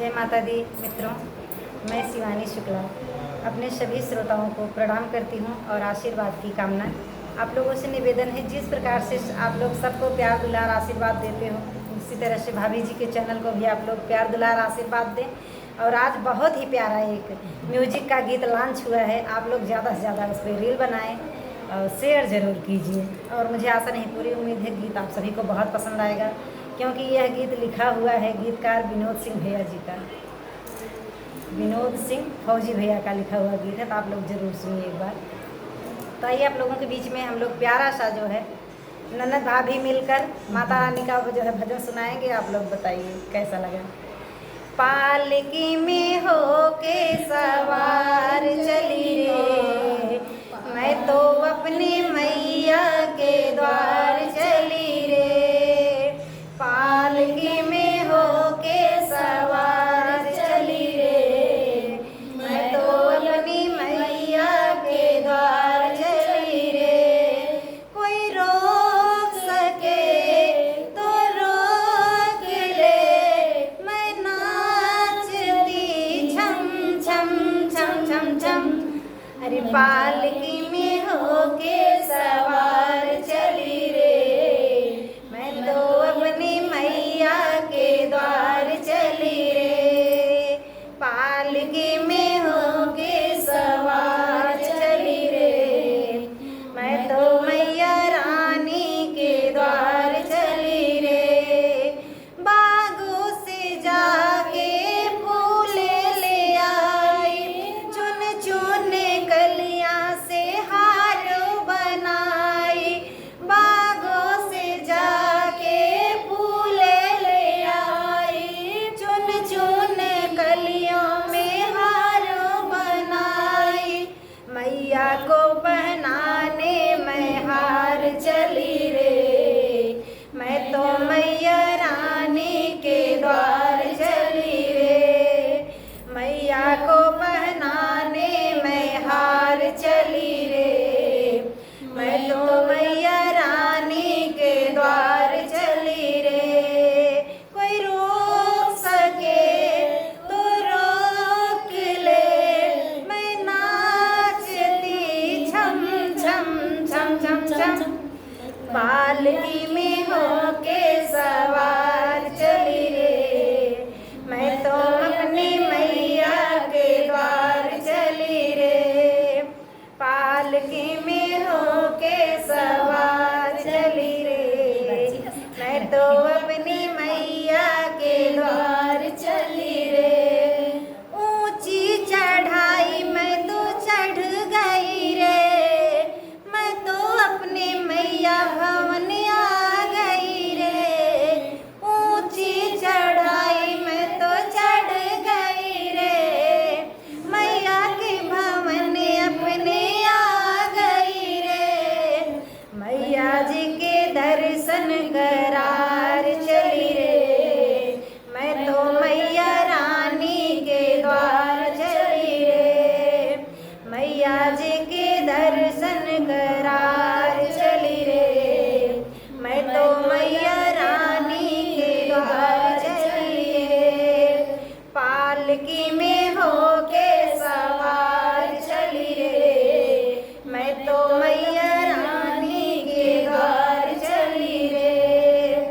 जय माता दी मित्रों, मैं शिवानी शुक्ला अपने सभी श्रोताओं को प्रणाम करती हूँ और आशीर्वाद की कामना। आप लोगों से निवेदन है, जिस प्रकार से आप लोग सबको प्यार दुलार आशीर्वाद देते हो, उसी तरह से भाभी जी के चैनल को भी आप लोग प्यार दुलार आशीर्वाद दें। और आज बहुत ही प्यारा एक म्यूजिक का गीत लॉन्च हुआ है। आप लोग ज़्यादा से ज़्यादा उस पर रील बनाएं और शेयर ज़रूर कीजिए। और मुझे आशा नहीं, पूरी उम्मीद है गीत आप सभी को बहुत पसंद आएगा, क्योंकि यह गीत लिखा हुआ है गीतकार विनोद सिंह भैया जी का। विनोद सिंह फौजी भैया का लिखा हुआ गीत है, तो आप लोग ज़रूर सुनिए एक बार। तो आइए आप लोगों के बीच में हम लोग प्यारा सा जो है ननद भाभी मिलकर माता रानी का जो है भजन सुनाएंगे। आप लोग बताइए कैसा लगा। पालकी में हो के सवार चली रे, मैं तो अपनी मैया के द्वार चली रे। पालकी में हो के सवार चली रे, मैं तो अपनी मैया के द्वार चली रे। कोई रोक सके तो रोक ले, मैं नाचती छम छम छम छम छम। अरे पालकी में हो के सवार चली रे, मैं तो अपनी मैया के द्वार चली रे। पालकी में हो के सवार चली रे, मैं तो मैया रानी के द्वार चली रे। बागों से जाके फूल ले आई, चुन चुन कलियां से हार बनाई। बागों से जाके फूल ले आई, चुन चुन कलियों में हार बनाई। मैया को पहनाने मैं हार चली रे, मैं तो मैया रानी के द्वार चली रे। मैया को पहनाने मैं हार चली रे, मैं तो मैया रानी के द्वार चली रे। कोई रोक सके तो रोक ले, मैं नाचती छम छम छम छम छम। पालकी में हो के सवार चली रे, मैं तो अपनी मैया के द्वार चली रे। पालकी में हो के सवार चली रे, मैं तो अपनी मैया के द्वार चली रे। ऊंची चढ़ाई मैं तो चढ़ गई रे, मैं तो अपनी मैया भवन आ गई रे। ऊंची चढ़ाई मैं तो चढ़ गई रे, मैया के भवन अपने आ गई रे। मैया जी के दर्शन करार चली रे, मैं तो मैया रानी के द्वार चली रे। मैया जी के दर्शन करार चली रे, मैं तो मैया रानी के द्वार चली रे। पालकी में हो के सवार चली रे, मैं तो मैया रानी के द्वार चली रे।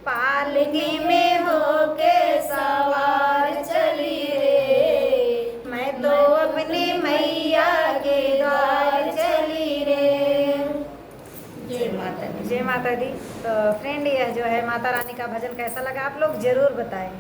पालकी में हो के सवार चली रे, मैं तो अपनी मैया के द्वार चली रे। जय माता दी। जय माता दी। तो फ्रेंड, यह जो है माता रानी का भजन कैसा लगा आप लोग ज़रूर बताएं।